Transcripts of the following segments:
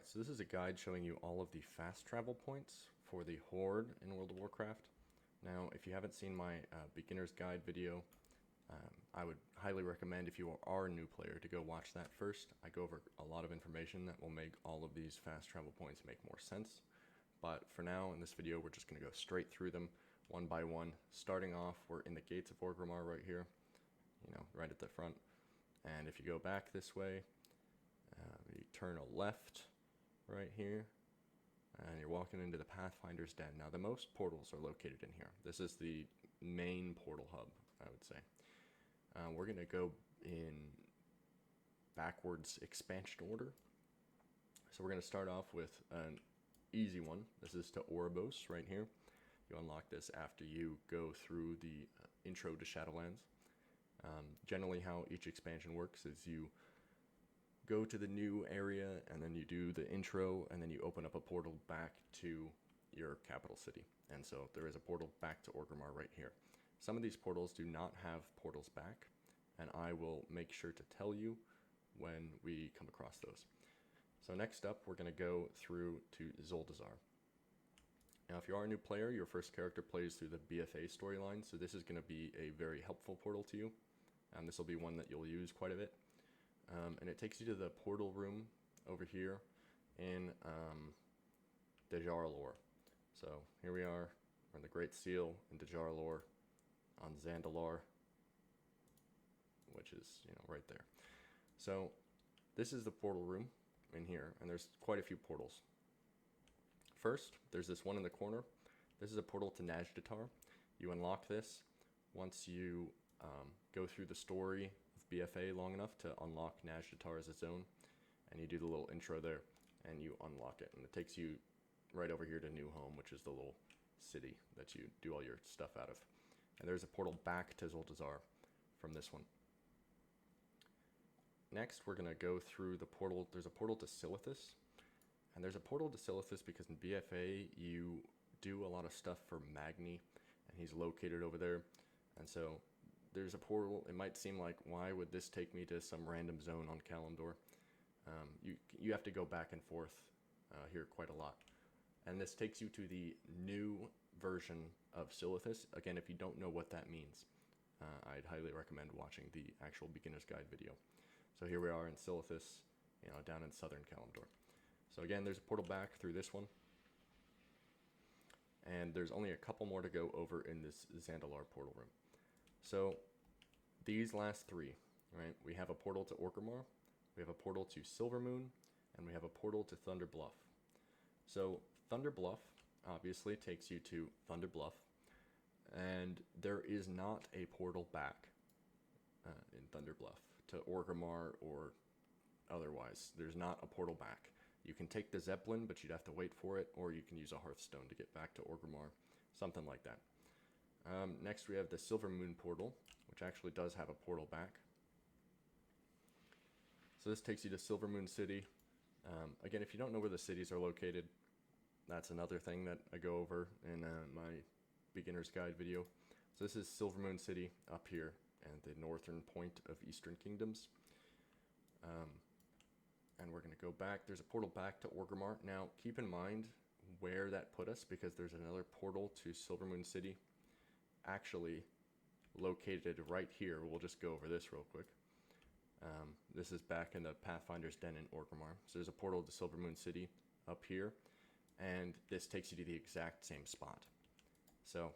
Alright, so this is a guide showing you all of the fast travel points for the Horde in World of Warcraft. Now, if you haven't seen my beginner's guide video, I would highly recommend, if you are a new player, to go watch that first. I go over a lot of information that will make all of these fast travel points make more sense. But for now, in this video, we're just going to go straight through them one by one. Starting off, we're in the gates of Orgrimmar right here, right at the front. And if you go back this way, you turn a left right here, and you're walking into the Pathfinder's Den. Now, the most portals are located in here. This is the main portal hub, I would say. We're going to go in backwards expansion order. So we're going to start off with an easy one. This is to Oribos right here. You unlock this after you go through the intro to Shadowlands. Generally, how each expansion works is you go to the new area, and then you do the intro, and then you open up a portal back to your capital city. And so there is a portal back to Orgrimmar right here. Some of these portals do not have portals back, and I will make sure to tell you when we come across those. So next up, we're going to go through to Zuldazar. Now, if you are a new player, your first character plays through the BFA storyline, so this is going to be a very helpful portal to you. This will be one that you'll use quite a bit. And it takes you to the portal room over here in Dejarlor. So here we are, we're in the Great Seal in Dejarlor on Zandalar, which is, right there. So this is the portal room in here, and there's quite a few portals. First, there's this one in the corner. This is a portal to Najdatar. You unlock this once you go through the story of BFA long enough to unlock Najdatar as its own, and you do the little intro there, and you unlock it, and it takes you right over here to New Home, which is the little city that you do all your stuff out of. And there's a portal back to Zuldazar from this one. Next, we're going to go through the portal. There's a portal to Silithus, and there's a portal to Silithus because in BFA you do a lot of stuff for Magni, and he's located over there. And so there's a portal. It might seem like, why would this take me to some random zone on Kalimdor? You have to go back and forth here quite a lot. And this takes you to the new version of Silithus. Again, if you don't know what that means, I'd highly recommend watching the actual beginner's guide video. So here we are in Silithus, down in southern Kalimdor. So again, there's a portal back through this one. And there's only a couple more to go over in this Zandalar portal room. So these last three, right? We have a portal to Orgrimmar, we have a portal to Silvermoon, and we have a portal to Thunder Bluff. So Thunder Bluff obviously takes you to Thunder Bluff, and there is not a portal back in Thunder Bluff to Orgrimmar or otherwise. There's not a portal back. You can take the Zeppelin, but you'd have to wait for it, or you can use a Hearthstone to get back to Orgrimmar, something like that. Next, we have the Silvermoon portal, which actually does have a portal back. So this takes you to Silvermoon City. Again, if you don't know where the cities are located, that's another thing that I go over in my beginner's guide video. So this is Silvermoon City up here at the northern point of Eastern Kingdoms. And we're going to go back. There's a portal back to Orgrimmar. Now, keep in mind where that put us, because there's another portal to Silvermoon City actually located right here. We'll just go over this real quick. This is back in the Pathfinder's Den in Orgrimmar. So there's a portal to Silvermoon City up here, and this takes you to the exact same spot. So,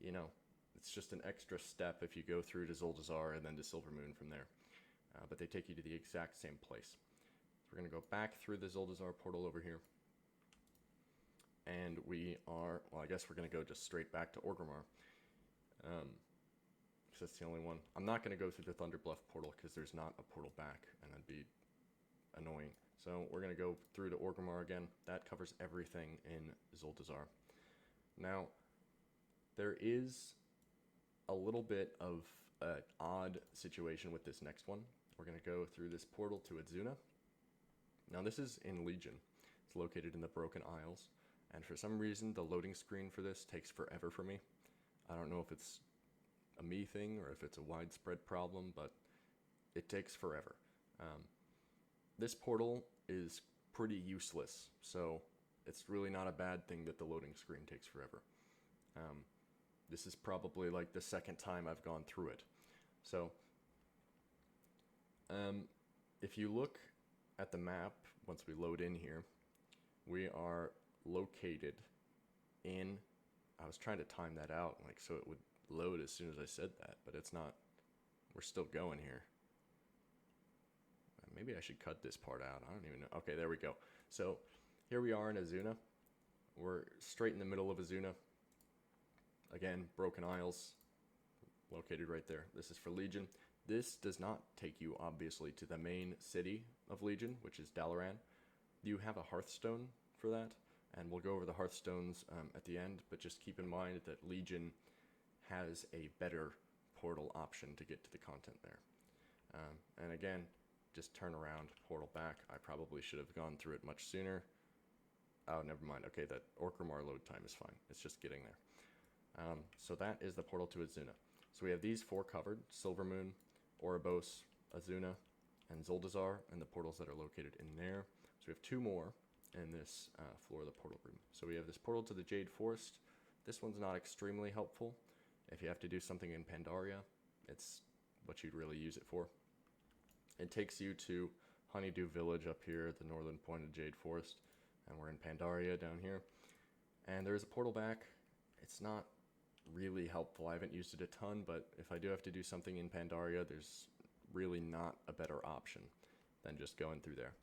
it's just an extra step if you go through to Zuldazar and then to Silvermoon from there. But they take you to the exact same place. So we're going to go back through the Zuldazar portal over here. And I guess we're going to go just straight back to Orgrimmar. Because that's the only one. I'm not going to go through the Thunder Bluff portal because there's not a portal back, and that'd be annoying. So we're going to go through to Orgrimmar again. That covers everything in Zuldazar. Now, there is a little bit of an odd situation with this next one. We're going to go through this portal to Adzuna. Now, this is in Legion. It's located in the Broken Isles, and for some reason, the loading screen for this takes forever for me. I don't know if it's a me thing or if it's a widespread problem, but it takes forever. This portal is pretty useless. So it's really not a bad thing that the loading screen takes forever. This is probably like the second time I've gone through it. So if you look at the map, once we load in here, we are located in, I was trying to time that out, like so it would load as soon as I said that, but it's not. We're still going here. Maybe I should cut this part out. I don't even know. Okay, there we go. So here we are in Azuna. We're straight in the middle of Azuna. Again, Broken Isles, located right there. This is for Legion. This does not take you, obviously, to the main city of Legion, which is Dalaran. You have a Hearthstone for that, and we'll go over the Hearthstones at the end, but just keep in mind that Legion has a better portal option to get to the content there. And again, just turn around, portal back. I probably should have gone through it much sooner. Oh, never mind. Okay, that Orgrimmar load time is fine. It's just getting there. So that is the portal to Azuna. So we have these 4 covered: Silvermoon, Oribos, Azuna, and Zuldazar, and the portals that are located in there. So we have 2 more in this floor of the portal room. So we have this portal to the Jade Forest. This one's not extremely helpful. If you have to do something in Pandaria, it's what you'd really use it for. It takes you to Honeydew Village up here at the northern point of Jade Forest, and we're in Pandaria down here. And there's a portal back. It's not really helpful. I haven't used it a ton, but if I do have to do something in Pandaria, there's really not a better option than just going through there.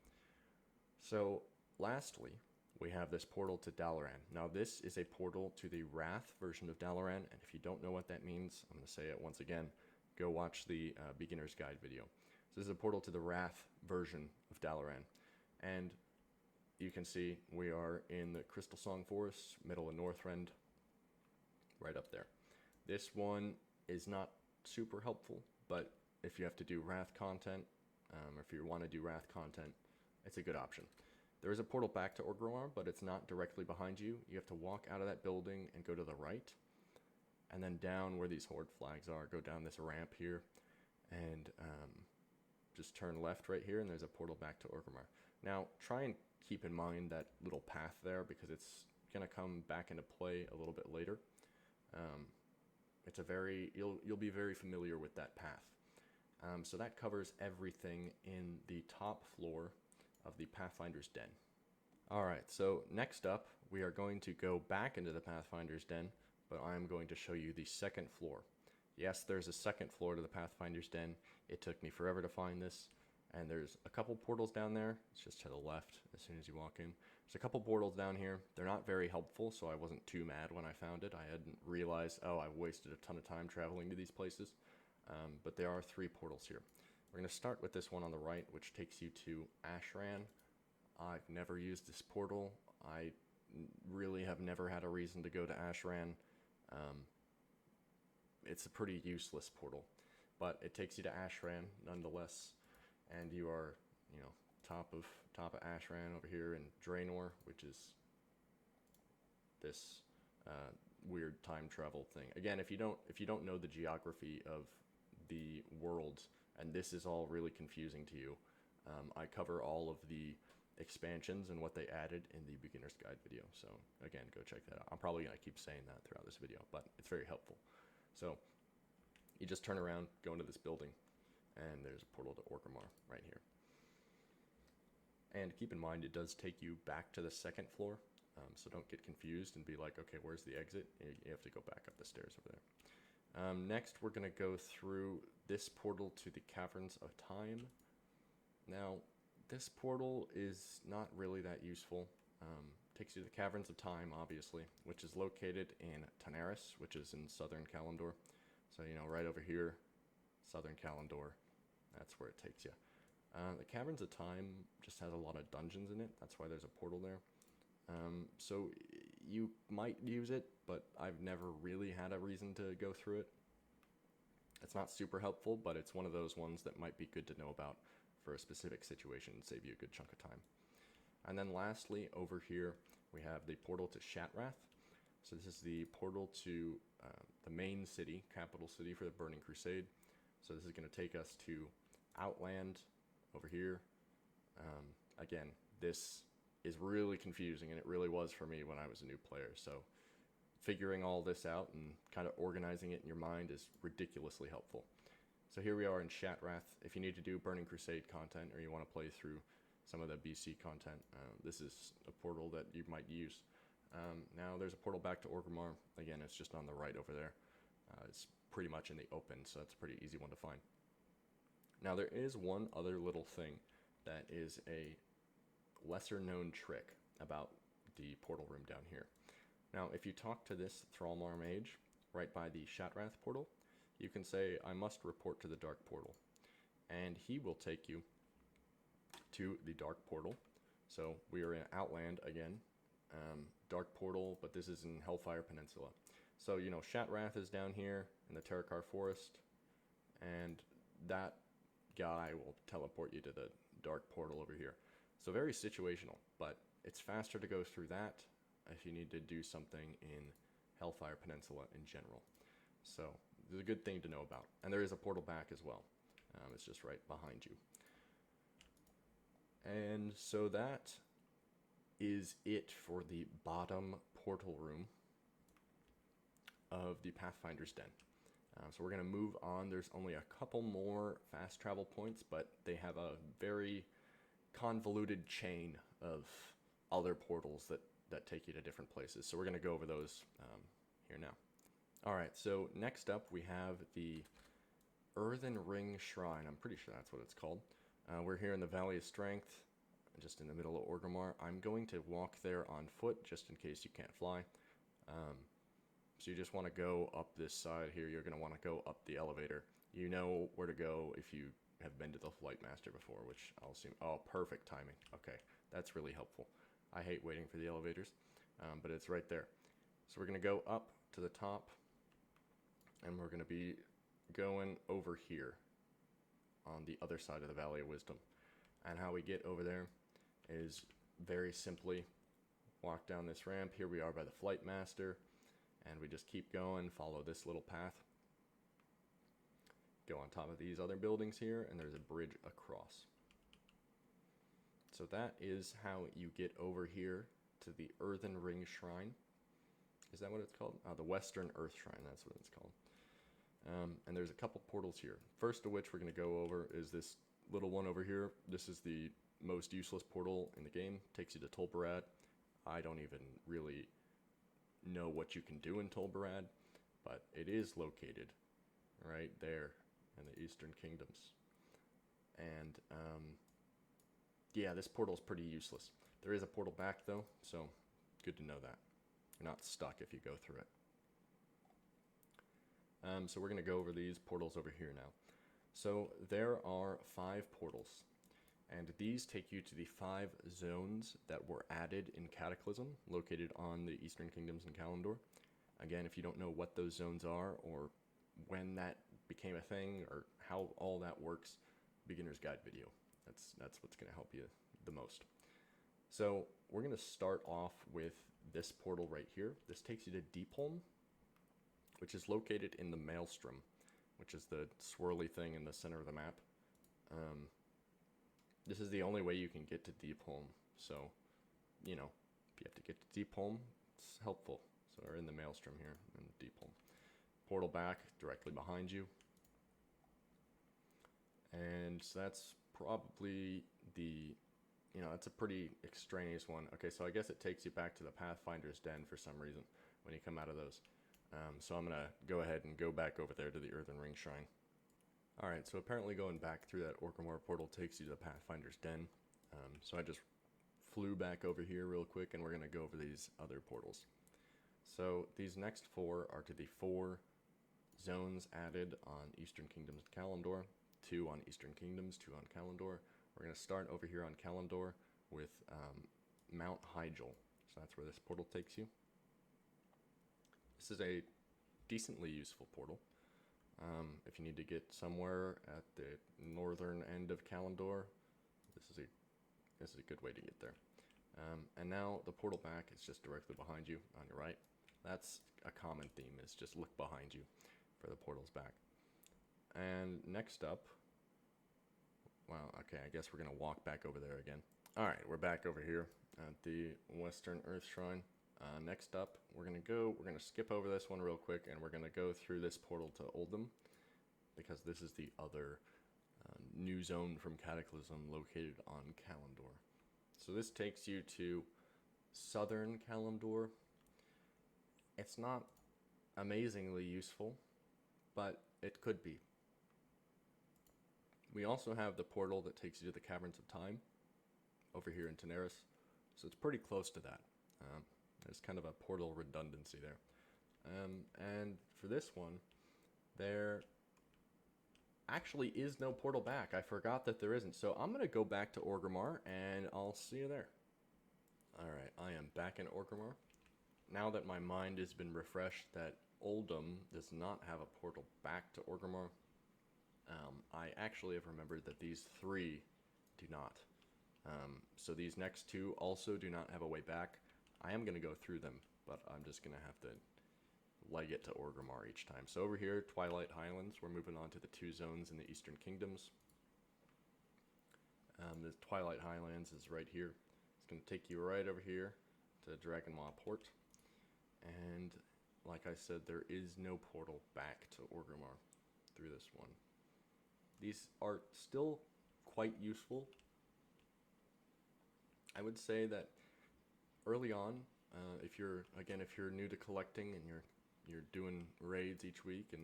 So lastly, we have this portal to Dalaran. Now this is a portal to the Wrath version of Dalaran, and if you don't know what that means, I'm going to say it once again. Go watch the beginner's guide video. So this is a portal to the Wrath version of Dalaran, and you can see we are in the Crystal Song Forest, middle of Northrend, right up there. This one is not super helpful, but if you have to do Wrath content, or if you want to do Wrath content, it's a good option. There is a portal back to Orgrimmar, but it's not directly behind you. You have to walk out of that building and go to the right, and then down where these Horde flags are, go down this ramp here, and just turn left right here, and there's a portal back to Orgrimmar. Now, try and keep in mind that little path there, because it's going to come back into play a little bit later. It's a very, you'll be very familiar with that path. So that covers everything in the top floor of the Pathfinder's Den. Alright, so next up, we are going to go back into the Pathfinder's Den, but I'm going to show you the second floor. Yes, there's a second floor to the Pathfinder's Den. It took me forever to find this, and there's a couple portals down there. It's just to the left as soon as you walk in. There's a couple portals down here. They're not very helpful, so I wasn't too mad when I found it. I hadn't realized, oh, I've wasted a ton of time traveling to these places. But there are 3 portals here. We're going to start with this one on the right, which takes you to Ashran. I've never used this portal. I really have never had a reason to go to Ashran. It's a pretty useless portal, but it takes you to Ashran nonetheless, and you are, you know, top of Ashran over here in Draenor, which is this weird time travel thing. Again, if you don't know the geography of the world, and this is all really confusing to you, I cover all of the expansions and what they added in the beginner's guide video. So again, go check that out. I'm probably gonna keep saying that throughout this video, but it's very helpful. So you just turn around, go into this building, and there's a portal to Orgrimmar right here. And keep in mind, it does take you back to the second floor, so don't get confused and be like, okay, where's the exit? You have to go back up the stairs over there. Next, we're going to go through this portal to the Caverns of Time. Now, this portal is not really that useful. Takes you to the Caverns of Time, obviously, which is located in Tanaris, which is in southern Kalimdor. So, you know, right over here, southern Kalimdor, that's where it takes you. The Caverns of Time just has a lot of dungeons in it. That's why there's a portal there. So you might use it, but I've never really had a reason to go through it. It's not super helpful, but it's one of those ones that might be good to know about for a specific situation and save you a good chunk of time. And then lastly, over here, we have the portal to Shatrath. So this is the portal to the main city, capital city for the Burning Crusade. So this is going to take us to Outland over here. Again, this is really confusing, and it really was for me when I was a new player. So figuring all this out and kind of organizing it in your mind is ridiculously helpful. So here we are in Shatrath. If you need to do Burning Crusade content, or you want to play through some of the BC content, this is a portal that you might use. Now there's a portal back to Orgrimmar. Again, it's just on the right over there. It's pretty much in the open, so it's a pretty easy one to find. Now there is one other little thing that is a lesser known trick about the portal room down here. Now if you talk to this Thrallmar mage right by the Shatrath portal, you can say, I must report to the dark portal, and he will take you to the dark portal. So we are in Outland again, dark portal, but this is in Hellfire Peninsula. So, you know, Shatrath is down here in the Terakar Forest, and that guy will teleport you to the dark portal over here. So very situational, but it's faster to go through that if you need to do something in Hellfire Peninsula in general. So it's a good thing to know about. And there is a portal back as well. It's just right behind you. And so that is it for the bottom portal room of the Pathfinder's Den. So we're going to move on. There's only a couple more fast travel points, but they have a very convoluted chain of other portals that take you to different places. So we're going to go over those here now. Alright, so next up we have the Earthen Ring Shrine. I'm pretty sure that's what it's called. We're here in the Valley of Strength, just in the middle of Orgrimmar. I'm going to walk there on foot, just in case you can't fly. So you just want to go up this side here. You're going to want to go up the elevator. You know where to go if you have been to the Flight Master before, which I'll assume... Oh, perfect timing. Okay, that's really helpful. I hate waiting for the elevators, but it's right there. So we're going to go up to the top, and we're going to be going over here on the other side of the Valley of Wisdom. And how we get over there is very simply walk down this ramp. Here we are by the Flight Master, and we just keep going, follow this little path. Go on top of these other buildings here, and there's a bridge across. So that is how you get over here to the Earthen Ring Shrine. Is that what it's called? The Western Earthshrine, that's what it's called. And there's a couple portals here. First of which we're going to go over is this little one over here. This is the most useless portal in the game. Takes you to Tol Barad. I don't even really know what you can do in Tol Barad, but it is located right there in the Eastern Kingdoms. And yeah, this portal is pretty useless. There is a portal back though, so good to know that. You're not stuck if you go through it. So we're going to go over these portals over here now. So there are 5 portals, and these take you to the 5 zones that were added in Cataclysm, located on the Eastern Kingdoms in Kalimdor. Again, if you don't know what those zones are, or when that became a thing, or how all that works, beginner's guide video. That's what's going to help you the most. So we're going to start off with this portal right here. This takes you to Deepholm, which is located in the Maelstrom, which is the swirly thing in the center of the map. This is the only way you can get to Deepholm, so, you know, if you have to get to Deepholm, it's helpful. So we're in the Maelstrom here, in Deepholm. Portal back, directly behind you. And so that's probably the, you know, it's a pretty extraneous one. Okay, so I guess it takes you back to the Pathfinder's Den for some reason, when you come out of those. So I'm going to go ahead and go back over there to the Earthen Ring Shrine. Alright, so apparently going back through that Orgrimmar portal takes you to the Pathfinder's Den. So I just flew back over here real quick, and we're going to go over these other portals. So these next 4 are to the 4 zones added on Eastern Kingdoms of Kalimdor. 2 on Eastern Kingdoms, 2 on Kalimdor. We're going to start over here on Kalimdor with Mount Hyjal. So that's where this portal takes you. This is a decently useful portal. If you need to get somewhere at the northern end of Kalimdor, this is a good way to get there. And now the portal back is just directly behind you on your right. That's a common theme, is just look behind you for the portals back. And next up, wow, okay, I guess we're going to walk back over there again. Alright, we're back over here at the Western Earthshrine. Next up, we're gonna skip over this one real quick, and we're gonna go through this portal to Oldham, because this is the other new zone from Cataclysm located on Kalimdor. So this takes you to southern Kalimdor. It's not amazingly useful, but it could be. We also have the portal that takes you to the Caverns of Time over here in Tirisfal, so it's pretty close to that. There's kind of a portal redundancy there. And for this one, there actually is no portal back. I forgot that there isn't, so I'm going to go back to Orgrimmar, and I'll see you there. Alright, I am back in Orgrimmar. Now that my mind has been refreshed that Oldham does not have a portal back to Orgrimmar, I actually have remembered that these three do not. So these next two also do not have a way back. I am going to go through them, but I'm just going to have to leg it to Orgrimmar each time. So over here, Twilight Highlands, we're moving on to the two zones in the Eastern Kingdoms. The Twilight Highlands is right here. It's going to take you right over here to Dragonmaw Port. And like I said, there is no portal back to Orgrimmar through this one. These are still quite useful. I would say that early on, if you're new to collecting and you're doing raids each week and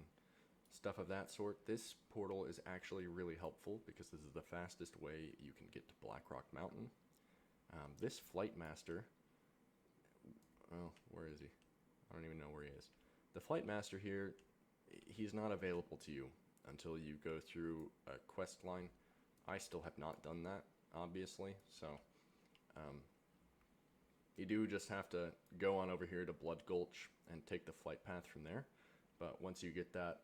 stuff of that sort, this portal is actually really helpful because this is the fastest way you can get to Blackrock Mountain. This Flight Master, oh, where is he? I don't even know where he is. The Flight Master here, he's not available to you until you go through a quest line. I still have not done that, obviously, so you do just have to go on over here to Blood Gulch and take the flight path from there. But once you get that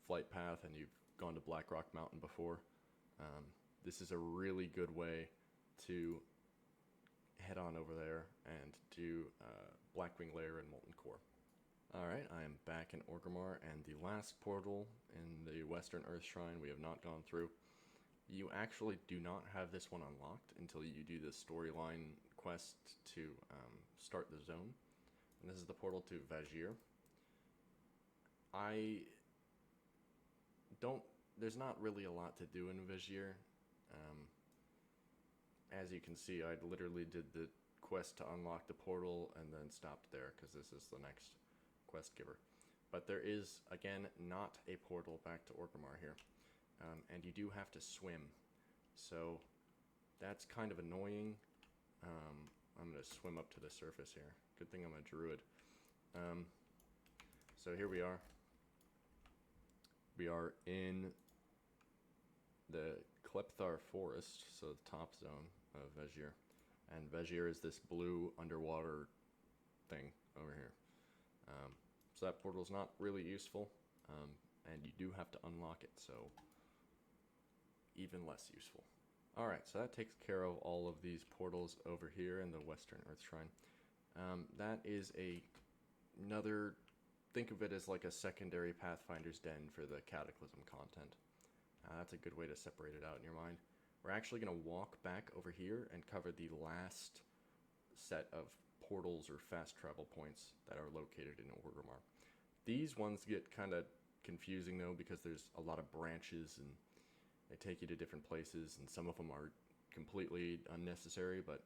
flight path and you've gone to Blackrock Mountain before, this is a really good way to head on over there and do Blackwing Lair and Molten Core. Alright, I am back in Orgrimmar, and the last portal in the Western Earthshrine we have not gone through. You actually do not have this one unlocked until you do the storyline quest to start the zone. And this is the portal to Vajir. There's not really a lot to do in Vajir. As you can see, I literally did the quest to unlock the portal and then stopped there because this is the next quest giver. But there is, again, not a portal back to Orgrimmar here. And you do have to swim. So that's kind of annoying. I'm going to swim up to the surface here. Good thing I'm a druid. So here we are. We are in the Klepthar Forest, so the top zone of Vajir. And Vajir is this blue underwater thing over here. So that portal is not really useful, and you do have to unlock it, so even less useful. Alright, so that takes care of all of these portals over here in the Western Earthshrine. That is another, think of it as like a secondary Pathfinder's Den for the Cataclysm content. That's a good way to separate it out in your mind. We're actually going to walk back over here and cover the last set of portals or fast travel points that are located in Orgrimmar. These ones get kind of confusing though because there's a lot of branches and they take you to different places, and some of them are completely unnecessary, but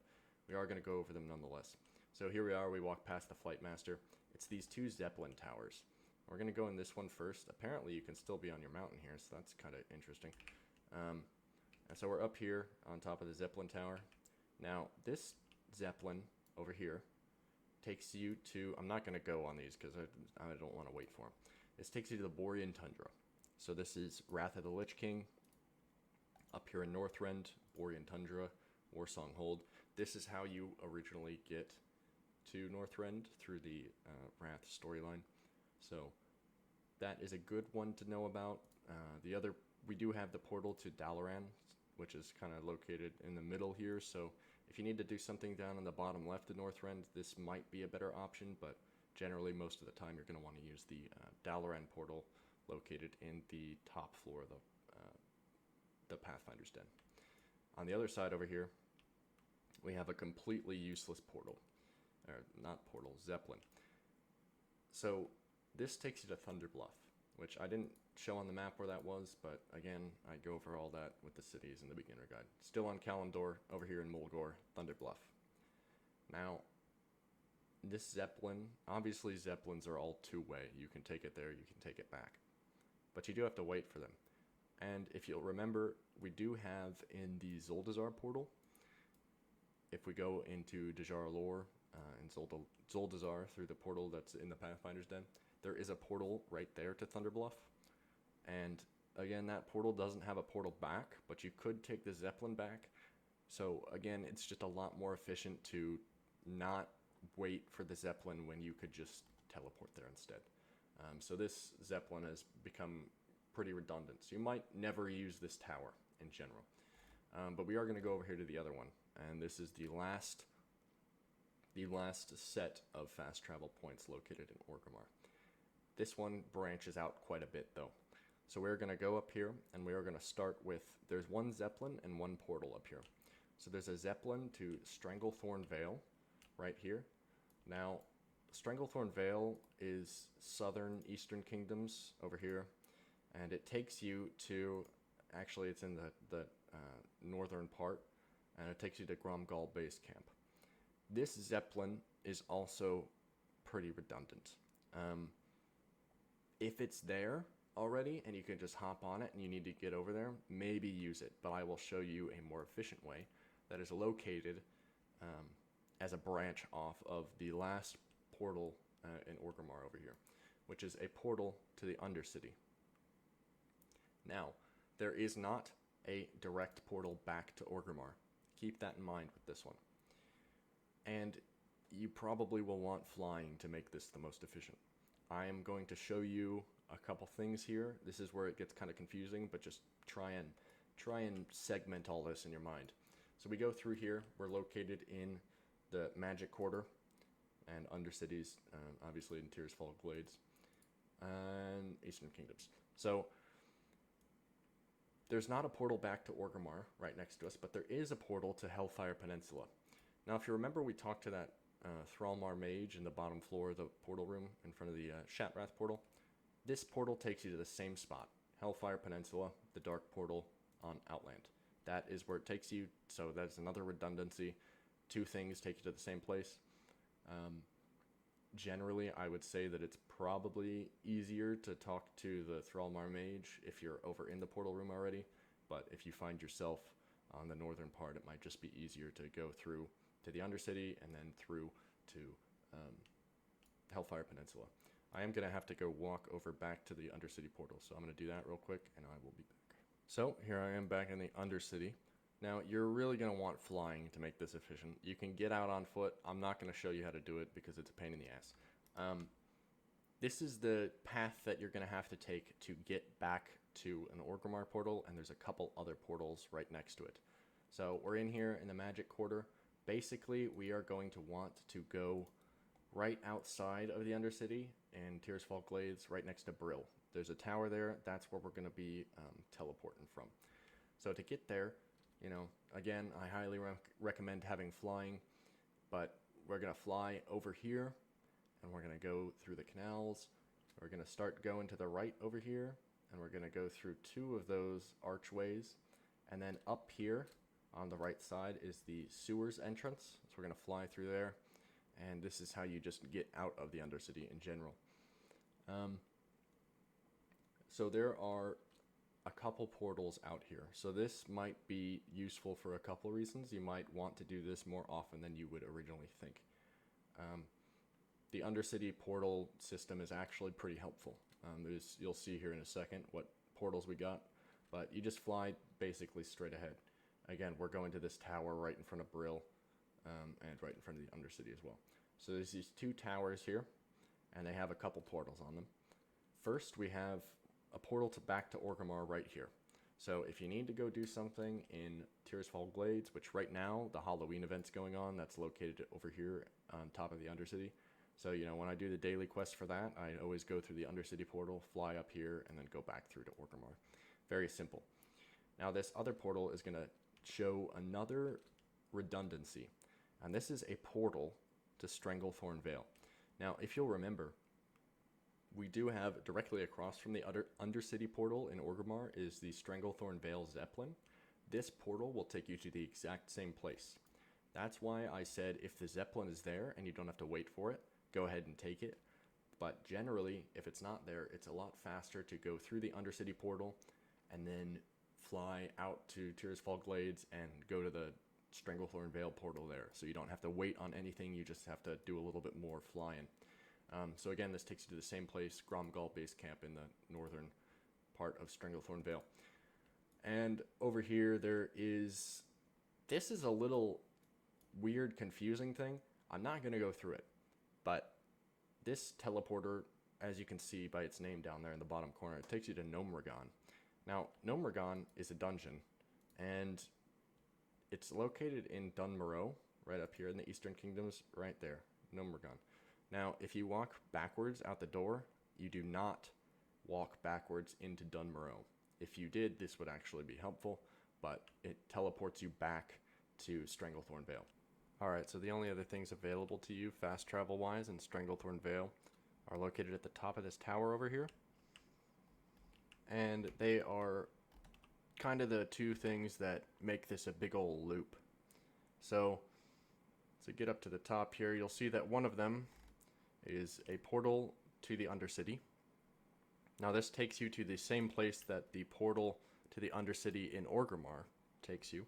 we are going to go over them nonetheless. So here we are, we walk past the Flight Master. It's these two Zeppelin towers. We're going to go in this one first. Apparently you can still be on your mountain here, so that's kind of interesting. And so we're up here on top of the Zeppelin tower. Now, this Zeppelin over here takes you to, I'm not going to go on these because I don't want to wait for them. This takes you to the Borean Tundra. So this is Wrath of the Lich King. Up here in Northrend, Borean Tundra, Warsong Hold. This is how you originally get to Northrend through the Wrath storyline. So that is a good one to know about. We do have the portal to Dalaran, which is kind of located in the middle here. So if you need to do something down in the bottom left of Northrend, this might be a better option, but generally most of the time you're going to want to use the Dalaran portal located in the top floor of the Pathfinder's Den. On the other side over here, we have a completely useless portal. Or not portal, Zeppelin. So this takes you to Thunder Bluff, which I didn't show on the map where that was, but again, I go over all that with the cities in the beginner guide. Still on Kalimdor, over here in Mulgore, Thunder Bluff. Now, this Zeppelin, obviously Zeppelins are all two-way. You can take it there, you can take it back. But you do have to wait for them. And if you'll remember, we do have in the Zuldazar portal, if we go into Dajar Lore and Zuldazar through the portal that's in the Pathfinder's Den, there is a portal right there to Thunder Bluff. And again, that portal doesn't have a portal back, but you could take the Zeppelin back. So again, it's just a lot more efficient to not wait for the Zeppelin when you could just teleport there instead. So this Zeppelin has become pretty redundant. So you might never use this tower in general. But we are going to go over here to the other one. And this is the last set of fast travel points located in Orgrimmar. This one branches out quite a bit though. So we're going to go up here and we are going to start with, there's one Zeppelin and one portal up here. So there's a Zeppelin to Stranglethorn Vale right here. Now, Stranglethorn Vale is southern eastern kingdoms over here. And it takes you to, actually it's in the northern part, and it takes you to Gromgal base camp. This Zeppelin is also pretty redundant. If it's there already and you can just hop on it and you need to get over there, maybe use it. But I will show you a more efficient way that is located as a branch off of the last portal in Orgrimmar over here, which is a portal to the Undercity. Now, there is not a direct portal back to Orgrimmar. Keep that in mind with this one. And you probably will want flying to make this the most efficient. I am going to show you a couple things here. This is where it gets kind of confusing, but just try and segment all this in your mind. So we go through here. We're located in the Magic Quarter and Undercities, obviously in Tirisfal Glades and Eastern Kingdoms. So there's not a portal back to Orgrimmar right next to us, but there is a portal to Hellfire Peninsula. Now, if you remember, we talked to that Thrallmar mage in the bottom floor of the portal room in front of the Shatrath portal. This portal takes you to the same spot, Hellfire Peninsula, the Dark Portal on Outland. That is where it takes you, so that's another redundancy. Two things take you to the same place. Generally, I would say that it's probably easier to talk to the Thrallmar mage if you're over in the portal room already, but if you find yourself on the northern part, it might just be easier to go through to the Undercity and then through to Hellfire Peninsula. I am going to have to go walk over back to the Undercity portal, so I'm going to do that real quick and I will be back. So here I am back in the Undercity. Now, you're really going to want flying to make this efficient. You can get out on foot. I'm not going to show you how to do it because it's a pain in the ass. This is the path that you're going to have to take to get back to an Orgrimmar portal, and there's a couple other portals right next to it. So we're in here in the Magic Quarter. Basically, we are going to want to go right outside of the Undercity in Tirisfal Glades, right next to Brill. There's a tower there. That's where we're going to be teleporting from. So to get there, you know, again, I highly recommend having flying, but we're going to fly over here, and we're going to go through the canals. We're going to start going to the right over here, and we're going to go through two of those archways, and then up here on the right side is the sewers entrance. So we're going to fly through there, and this is how you just get out of the Undercity in general. So there are a couple portals out here. So this might be useful for a couple reasons. You might want to do this more often than you would originally think. The Undercity portal system is actually pretty helpful. You'll see here in a second what portals we got, but you just fly basically straight ahead. Again, we're going to this tower right in front of Brill, and right in front of the Undercity as well. So there's these two towers here, and they have a couple portals on them. First, we have a portal back to Orgrimmar right here. So if you need to go do something in Tirisfal Glades, which right now the Halloween event's going on, that's located over here on top of the Undercity. So, you know, when I do the daily quest for that, I always go through the Undercity portal, fly up here, and then go back through to Orgrimmar. Very simple. Now this other portal is going to show another redundancy. And this is a portal to Stranglethorn Vale. Now, if you'll remember, we do have directly across from the Undercity portal in Orgrimmar is the Stranglethorn Vale Zeppelin. This portal will take you to the exact same place. That's why I said if the Zeppelin is there and you don't have to wait for it, go ahead and take it. But generally, if it's not there, it's a lot faster to go through the Undercity portal and then fly out to Tirisfal Glades and go to the Stranglethorn Vale portal there. So you don't have to wait on anything, you just have to do a little bit more flying. So again, this takes you to the same place, Gromgal Base Camp in the northern part of Stranglethorn Vale. And over here this is a little weird, confusing thing. I'm not going to go through it, but this teleporter, as you can see by its name down there in the bottom corner, it takes you to Gnomeregan. Now, Gnomeregan is a dungeon, and it's located in Dunmoreau, right up here in the Eastern Kingdoms, right there, Gnomeregan. Now, if you walk backwards out the door, you do not walk backwards into Dunmoreau. If you did, this would actually be helpful, but it teleports you back to Stranglethorn Vale. Alright, so the only other things available to you fast travel wise in Stranglethorn Vale are located at the top of this tower over here. And they are kind of the two things that make this a big old loop. So to get up to the top here, you'll see that one of them is a portal to the Undercity. Now this takes you to the same place that the portal to the Undercity in Orgrimmar takes you.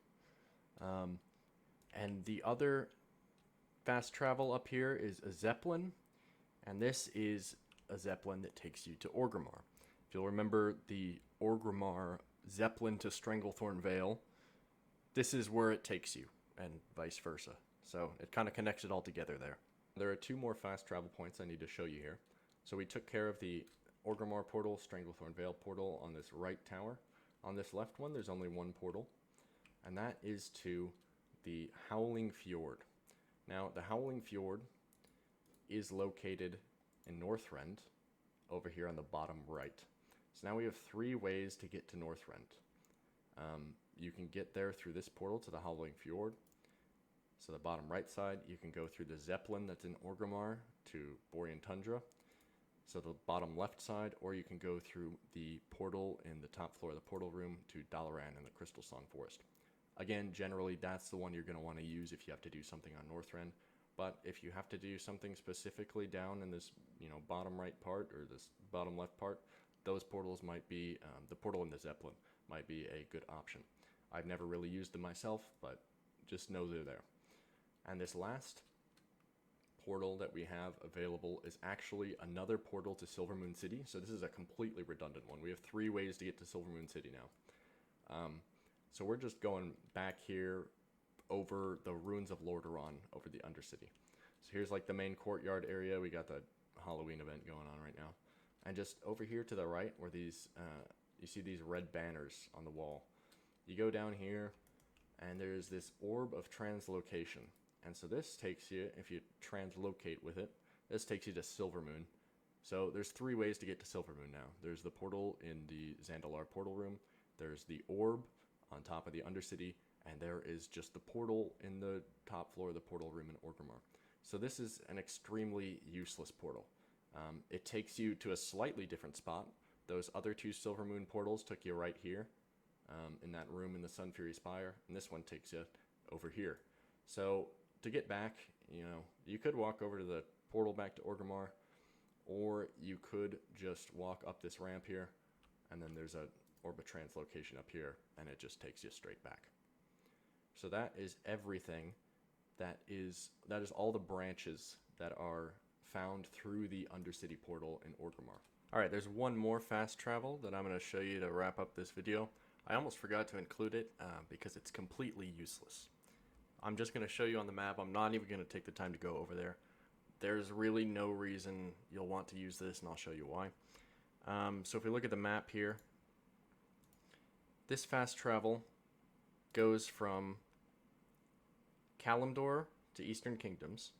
And the other fast travel up here is a Zeppelin, and this is a Zeppelin that takes you to Orgrimmar. If you'll remember the Orgrimmar Zeppelin to Stranglethorn Vale, this is where it takes you, and vice versa. So it kind of connects it all together there. There are two more fast travel points I need to show you here. So we took care of the Orgrimmar portal, Stranglethorn Vale portal on this right tower. On this left one, there's only one portal, and that is to the Howling Fjord. Now, the Howling Fjord is located in Northrend, over here on the bottom right. So now we have three ways to get to Northrend. You can get there through this portal to the Howling Fjord. So the bottom right side, you can go through the Zeppelin that's in Orgrimmar to Borean Tundra. So the bottom left side, or you can go through the portal in the top floor of the portal room to Dalaran in the Crystal Song Forest. Again, generally that's the one you're going to want to use if you have to do something on Northrend. But if you have to do something specifically down in this, bottom right part or this bottom left part, those portals might be, the portal in the Zeppelin might be a good option. I've never really used them myself, but just know they're there. And this last portal that we have available is actually another portal to Silvermoon City. So this is a completely redundant one. We have three ways to get to Silvermoon City now. So we're just going back here over the ruins of Lordaeron, over the Undercity. So here's like the main courtyard area. We got the Halloween event going on right now. And just over here to the right where these, you see these red banners on the wall. You go down here and there's this orb of translocation. And so this takes you, if you translocate with it, this takes you to Silvermoon. So there's three ways to get to Silvermoon now. There's the portal in the Zandalar portal room. There's the orb on top of the Undercity. And there is just the portal in the top floor of the portal room in Orgrimmar. So this is an extremely useless portal. It takes you to a slightly different spot. Those other two Silvermoon portals took you right here in that room in the Sunfury Spire. And this one takes you over here. So to get back, you could walk over to the portal back to Orgrimmar, or you could just walk up this ramp here, and then there's a orb of translocation up here, and it just takes you straight back. So that is everything. That is all the branches that are found through the Undercity portal in Orgrimmar. Alright, there's one more fast travel that I'm going to show you to wrap up this video. I almost forgot to include it because it's completely useless. I'm just going to show you on the map. I'm not even going to take the time to go over there. There's really no reason you'll want to use this, and I'll show you why. So if we look at the map here, this fast travel goes from Kalimdor to Eastern Kingdoms,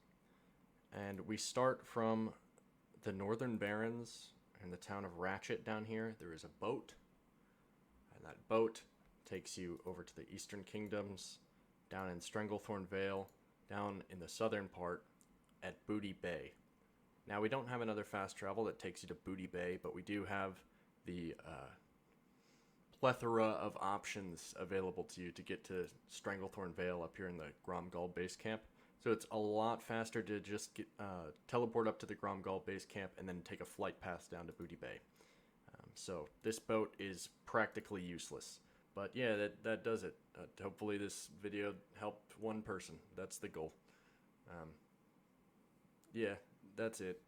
and we start from the Northern Barrens and the town of Ratchet down here. There is a boat, and that boat takes you over to the Eastern Kingdoms, down in Stranglethorn Vale, down in the southern part at Booty Bay. Now, we don't have another fast travel that takes you to Booty Bay, but we do have the plethora of options available to you to get to Stranglethorn Vale up here in the Gromgall base camp. So it's a lot faster to just teleport up to the Gromgall base camp and then take a flight path down to Booty Bay. So this boat is practically useless. But yeah, that does it. Hopefully this video helped one person. That's the goal. Yeah, that's it.